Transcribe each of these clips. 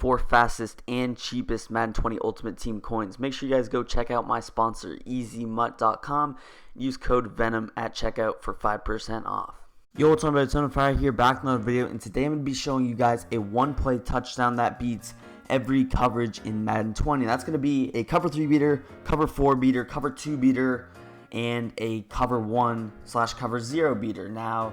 4 fastest and cheapest Madden 20 Ultimate Team coins. Make sure you guys go check out my sponsor, EasyMut.com. Use code VENM at checkout for 5% off. Yo, what's up, it's Fire here, back with another video, and today I'm going to be showing you guys a one-play touchdown that beats every coverage in Madden 20. That's going to be a cover 3 beater, cover 4 beater, cover 2 beater, and a cover 1/cover 0 beater. Now,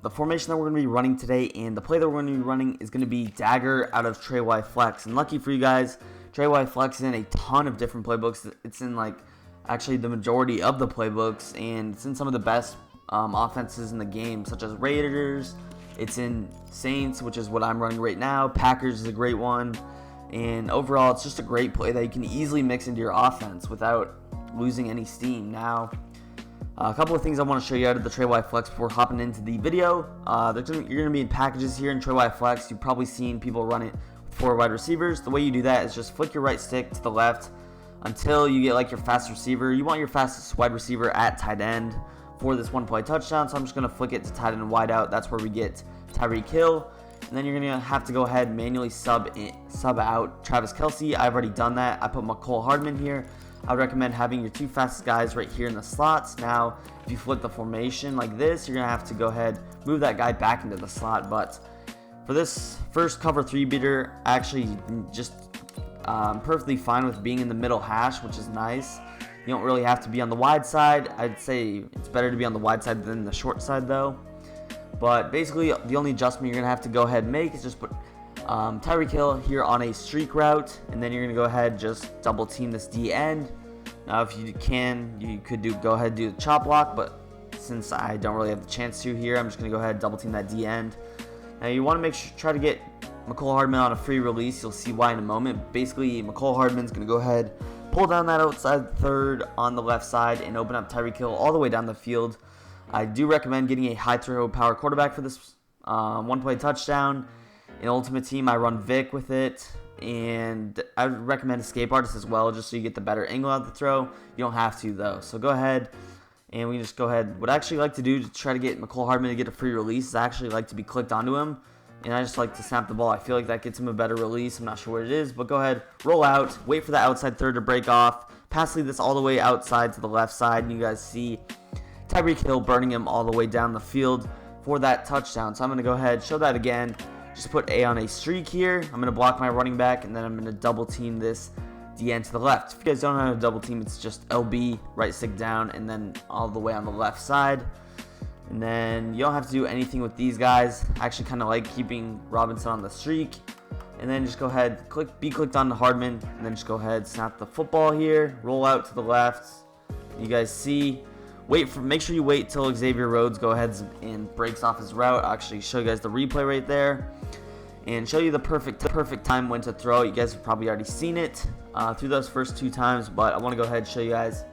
the formation that we're going to be running today and the play that we're going to be running is going to be dagger out of Trey Y Flex. And lucky for you guys, Trey Y Flex is in a ton of different playbooks. It's in actually the majority of the playbooks, and it's in some of the best offenses in the game, such as Raiders. It's in Saints, which is what I'm running right now. Packers is a great one, and overall it's just a great play that you can easily mix into your offense without losing any steam. Now, a couple of things I want to show you out of the Trey Y Flex before hopping into the video. You're going to be in packages here in Trey Y Flex. You've probably seen people run it with 4 wide receivers. The way you do that is just flick your right stick to the left until you get like your fast receiver. You want your fastest wide receiver at tight end for this one play touchdown, so I'm just going to flick it to tight end and wide out. That's where we get Tyreek Hill, and then you're going to have to go ahead and manually sub out Travis Kelce. I've already done that. I put McCole Hardman here. I would recommend having your 2 fastest guys right here in the slots. Now, if you flip the formation like this, you're going to have to go ahead, move that guy back into the slot. But for this first cover 3 beater, actually just perfectly fine with being in the middle hash, which is nice. You don't really have to be on the wide side. I'd say it's better to be on the wide side than the short side though. But basically, the only adjustment you're going to have to go ahead and make is just put Tyreek Hill here on a streak route, and then you're going to go ahead and just double team this D end. Now, if you can, you could go ahead and do the chop block, but since I don't really have the chance to here, I'm just going to go ahead and double team that D end. Now, you want to try to get McCole Hardman on a free release. You'll see why in a moment. Basically, McCole Hardman's going to go ahead, pull down that outside third on the left side, and open up Tyreek Hill all the way down the field. I do recommend getting a high throw power quarterback for this one play touchdown. In Ultimate Team, I run Vic with it, and I would recommend Escape Artist as well, just so you get the better angle out the throw. You don't have to though, so go ahead and we can just go ahead. What I actually like to do to try to get McCole Hardman to get a free release is I actually like to be clicked onto him, and I just like to snap the ball. I feel like that gets him a better release. I'm not sure what it is, but go ahead, roll out, wait for the outside third to break off, pass lead this all the way outside to the left side, and you guys see Tyreek Hill burning him all the way down the field for that touchdown. So I'm going to go ahead, show that again. Just put A on a streak here. I'm going to block my running back, and then I'm going to double team this DN to the left. If you guys don't know how to double team, it's just LB, right stick down, and then all the way on the left side. And then you don't have to do anything with these guys. I actually kind of like keeping Robinson on the streak. And then just go ahead, be clicked on the Hardman, and then just go ahead, snap the football here, roll out to the left. You guys see. Make sure you wait till Xavier Rhodes go ahead and breaks off his route. I'll actually show you guys the replay right there and show you the perfect time when to throw. You guys have probably already seen it through those first 2 times, but I want to go ahead and show you guys.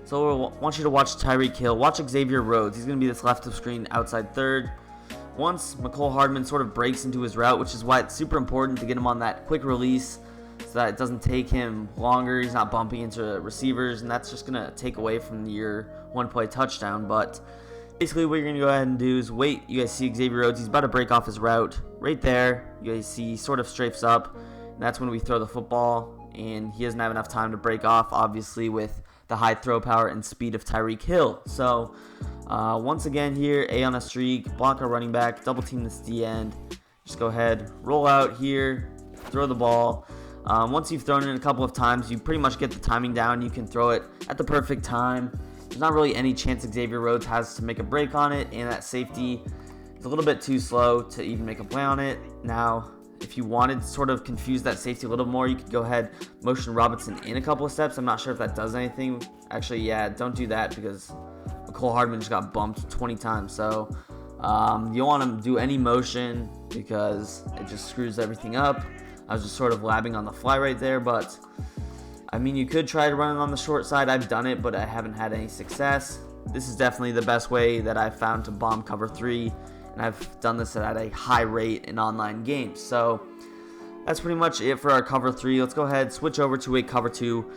So I want you to watch Tyreek Hill. Watch Xavier Rhodes. He's going to be this left of screen outside third. Once McCole Hardman sort of breaks into his route, which is why it's super important to get him on that quick release, so that it doesn't take him longer. He's not bumping into receivers, and that's just going to take away from your one play touchdown. But basically what you're going to go ahead and do is wait. You guys see Xavier Rhodes, he's about to break off his route right there. You guys see he sort of strafes up, and that's when we throw the football, and he doesn't have enough time to break off, obviously, with the high throw power and speed of Tyreek Hill. So once again here, A on a streak, block our running back, double team this D end, just go ahead, roll out here, throw the ball. Once you've thrown it a couple of times, you pretty much get the timing down. You can throw it at the perfect time. There's not really any chance Xavier Rhodes has to make a break on it, and that safety is a little bit too slow to even make a play on it. Now, if you wanted to sort of confuse that safety a little more, you could go ahead, motion Robinson in a couple of steps. I'm not sure if that does anything. Actually, yeah, don't do that because McCole Hardman just got bumped 20 times. So you don't want to do any motion because it just screws everything up. I was just sort of labbing on the fly right there, but I mean, you could try to run it on the short side. I've done it, but I haven't had any success. This is definitely the best way that I've found to bomb cover 3, and I've done this at a high rate in online games. So that's pretty much it for our cover 3. Let's go ahead, switch over to a cover 2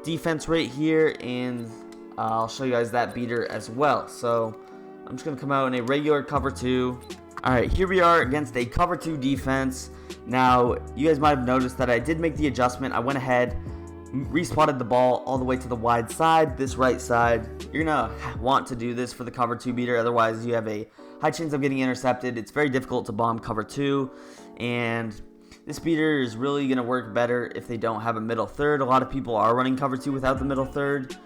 defense right here, and I'll show you guys that beater as well. So I'm just going to come out in a regular cover 2. Alright, here we are against a cover 2 defense. Now, you guys might have noticed that I did make the adjustment. I went ahead, respotted the ball all the way to the wide side, this right side. You're going to want to do this for the cover 2 beater, otherwise you have a high chance of getting intercepted. It's very difficult to bomb cover 2, and this beater is really going to work better if they don't have a middle third. A lot of people are running cover 2 without the middle third,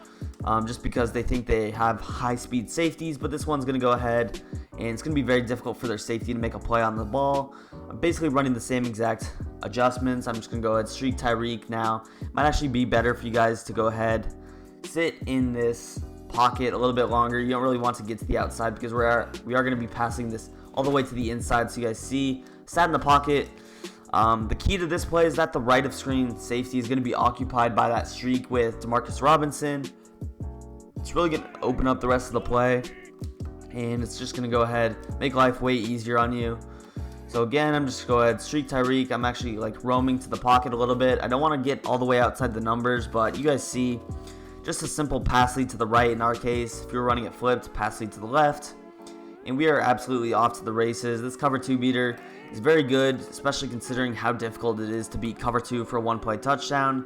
just because they think they have high speed safeties, but this one's going to go ahead and it's going to be very difficult for their safety to make a play on the ball. I'm basically running the same exact adjustments. I'm just going to go ahead, streak Tyreek now. Might actually be better for you guys to go ahead, sit in this pocket a little bit longer. You don't really want to get to the outside because we are going to be passing this all the way to the inside. So you guys see, sat in the pocket. The key to this play is that the right of screen safety is going to be occupied by that streak with Demarcus Robinson. It's really going to open up the rest of the play, and it's just going to go ahead, make life way easier on you. So again, I'm just going to go ahead, streak Tyreek. I'm actually like roaming to the pocket a little bit. I don't want to get all the way outside the numbers, but you guys see, just a simple pass lead to the right in our case. If you're running it flipped, pass lead to the left. And we are absolutely off to the races. This cover 2 beater is very good, especially considering how difficult it is to beat cover 2 for a one-play touchdown.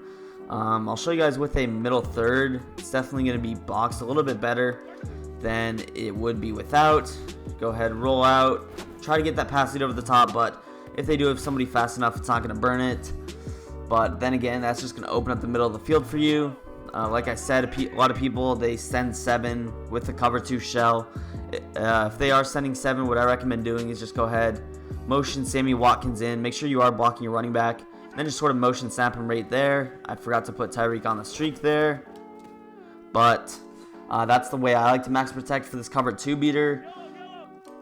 I'll show you guys with a middle third. It's definitely going to be boxed a little bit better than it would be without. Go ahead, roll out, try to get that pass lead over the top, but if they do have somebody fast enough, it's not going to burn it. But then again, that's just going to open up the middle of the field for you. Like I said, a lot of people, they send 7 with the cover 2 shell. If they are sending 7, what I recommend doing is just go ahead, motion Sammy Watkins in, make sure you are blocking your running back, then just sort of motion snap him right there. I forgot to put Tyreek on the streak there, but that's the way I like to max protect for this cover 2 beater.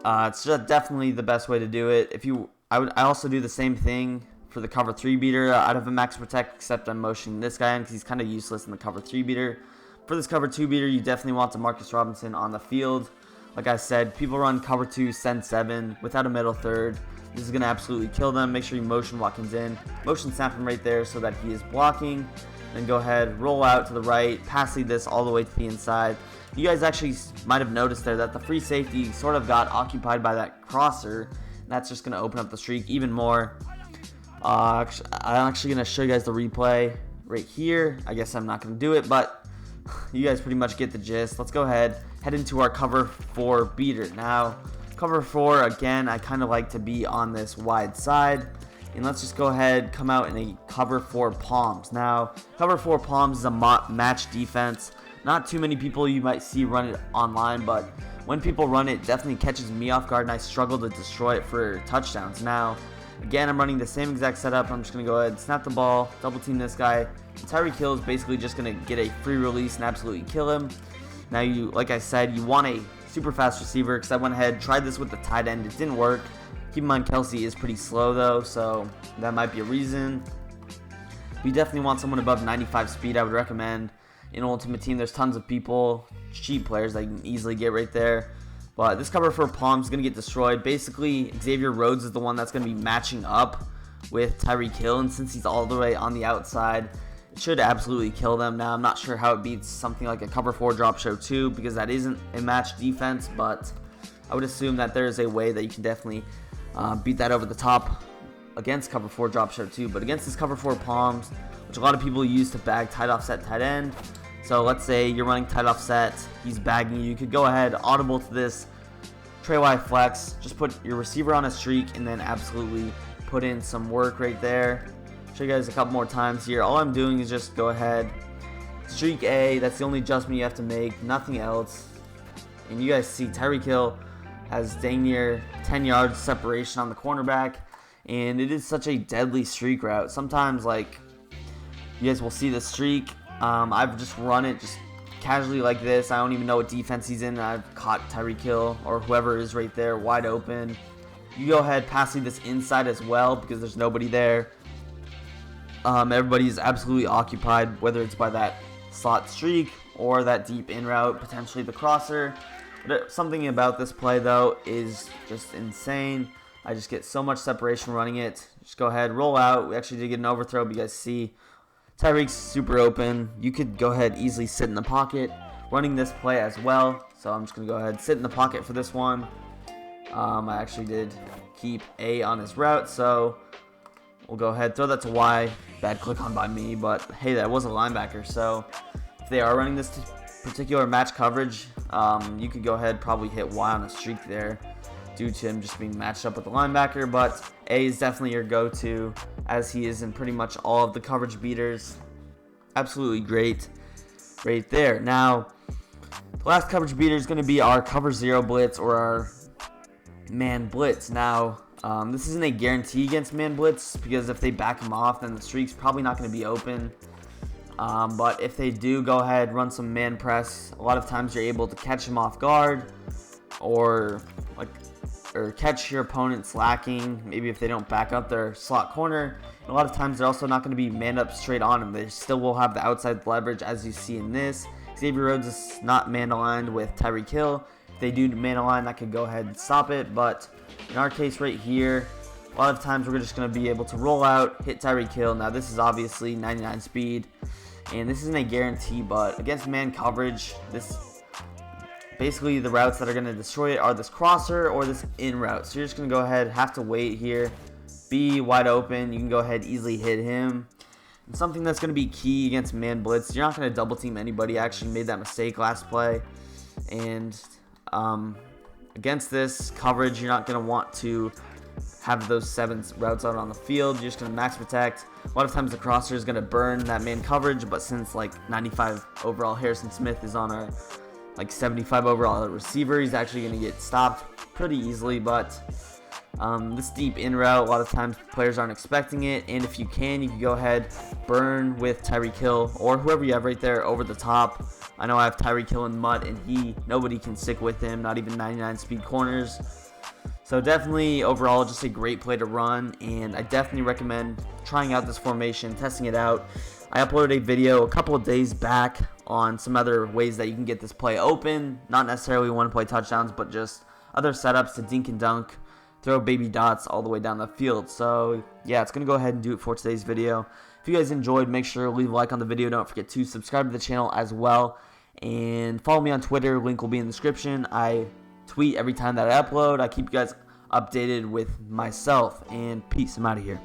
It's just definitely the best way to do it. I also do the same thing for the cover 3 beater out of a max protect, except I'm motioning this guy in because he's kind of useless in the cover 3 beater. For this cover 2 beater, you definitely want Demarcus Robinson on the field. Like I said, people run cover 2, send 7 without a middle third. This is going to absolutely kill them. Make sure you motion Watkins in, motion snap him right there so that he is blocking. Then go ahead, roll out to the right, pass lead this all the way to the inside. You guys actually might have noticed there that the free safety sort of got occupied by that crosser. And that's just going to open up the streak even more. I'm actually going to show you guys the replay right here. I guess I'm not going to do it, but you guys pretty much get the gist. Let's go ahead, head into our cover 4 beater. Now, cover 4, again, I kind of like to be on this wide side. And let's just go ahead, come out in a cover 4 palms. Now, cover 4 palms is a match defense. Not too many people you might see run it online, but when people run it, definitely catches me off guard, and I struggle to destroy it for touchdowns. Now, again, I'm running the same exact setup. I'm just going to go ahead, snap the ball, double team this guy. Tyreek Hill is basically just going to get a free release and absolutely kill him. Now, like I said, you want a super fast receiver, because I went ahead, tried this with the tight end. It didn't work. Keep in mind, Kelsey is pretty slow, though, so that might be a reason. You definitely want someone above 95 speed, I would recommend. In Ultimate Team, there's tons of people, cheap players that you can easily get right there. But this cover 4 palm is going to get destroyed. Basically, Xavier Rhodes is the one that's going to be matching up with Tyreek Hill, and since he's all the way on the outside, it should absolutely kill them. Now, I'm not sure how it beats something like a cover 4 drop show 2, because that isn't a match defense, but I would assume that there is a way that you can definitely beat that over the top against cover 4 drop show 2. But against this cover 4 palms, which a lot of people use to bag tight offset tight end. So let's say you're running tight offset, he's bagging you. You could go ahead, audible to this Trey Y flex, just put your receiver on a streak, and then absolutely put in some work right there. Show you guys a couple more times here. All I'm doing is just go ahead, streak A. That's the only adjustment you have to make, nothing else. And you guys see Tyreek Hill has dang near 10 yards separation on the cornerback, and it is such a deadly streak route. Sometimes, like, you guys will see the streak. I've just run it just casually like this. I don't even know what defense he's in. I've caught Tyreek Hill or whoever is right there wide open. You go ahead, passing this inside as well because there's nobody there. Everybody's absolutely occupied, whether it's by that slot streak or that deep in route, potentially the crosser. But something about this play, though, is just insane. I just get so much separation running it. Just go ahead, roll out. We actually did get an overthrow, but you guys see Tyreek's super open. You could go ahead, easily sit in the pocket, running this play as well. So I'm just going to go ahead, sit in the pocket for this one. I actually did keep A on his route, so we'll go ahead, throw that to Y. Bad click on by me, but hey, that was a linebacker, so if they are running this particular match coverage, you could go ahead, probably hit Y on a streak there due to him just being matched up with the linebacker, but A is definitely your go-to, as he is in pretty much all of the coverage beaters. Absolutely great right there. Now, the last coverage beater is going to be our cover 0 blitz, or our man blitz. Now, this isn't a guarantee against man blitz, because if they back him off, then the streak's probably not going to be open. But if they do, go ahead, run some man press. A lot of times you're able to catch him off guard, or catch your opponent slacking, maybe if they don't back up their slot corner. And a lot of times they're also not going to be manned up straight on him. They still will have the outside leverage, as you see in this. Xavier Rhodes is not man aligned with Tyreek Hill. If they do man align, that could go ahead and stop it. But in our case right here, a lot of times we're just going to be able to roll out, hit Tyreek Hill. Now this is obviously 99 speed, and this isn't a guarantee, but against man coverage, basically the routes that are going to destroy it are this crosser or this in route. So you're just going to go ahead, have to wait here, be wide open. You can go ahead, easily hit him. And something that's going to be key against man blitz, you're not going to double team anybody. I actually made that mistake last play. And against this coverage, you're not going to want to have those 7 routes out on the field. You're just going to max protect. A lot of times the crosser is going to burn that man coverage, but since like 95 overall Harrison Smith is on our 75 overall receiver, he's actually going to get stopped pretty easily. But this deep in route, a lot of times players aren't expecting it, and if you can go ahead, burn with Tyreek Hill or whoever you have right there over the top. I know I have Tyreek Hill in mud, and nobody can stick with him, not even 99 speed corners. So definitely overall just a great play to run, and I definitely recommend trying out this formation, testing it out. I uploaded a video a couple of days back on some other ways that you can get this play open. Not necessarily one-play touchdowns, but just other setups to dink and dunk, throw baby dots all the way down the field. So yeah, it's going to go ahead and do it for today's video. If you guys enjoyed, make sure to leave a like on the video. Don't forget to subscribe to the channel as well. And follow me on Twitter. Link will be in the description. I tweet every time that I upload. I keep you guys updated with myself. And peace. I'm out of here.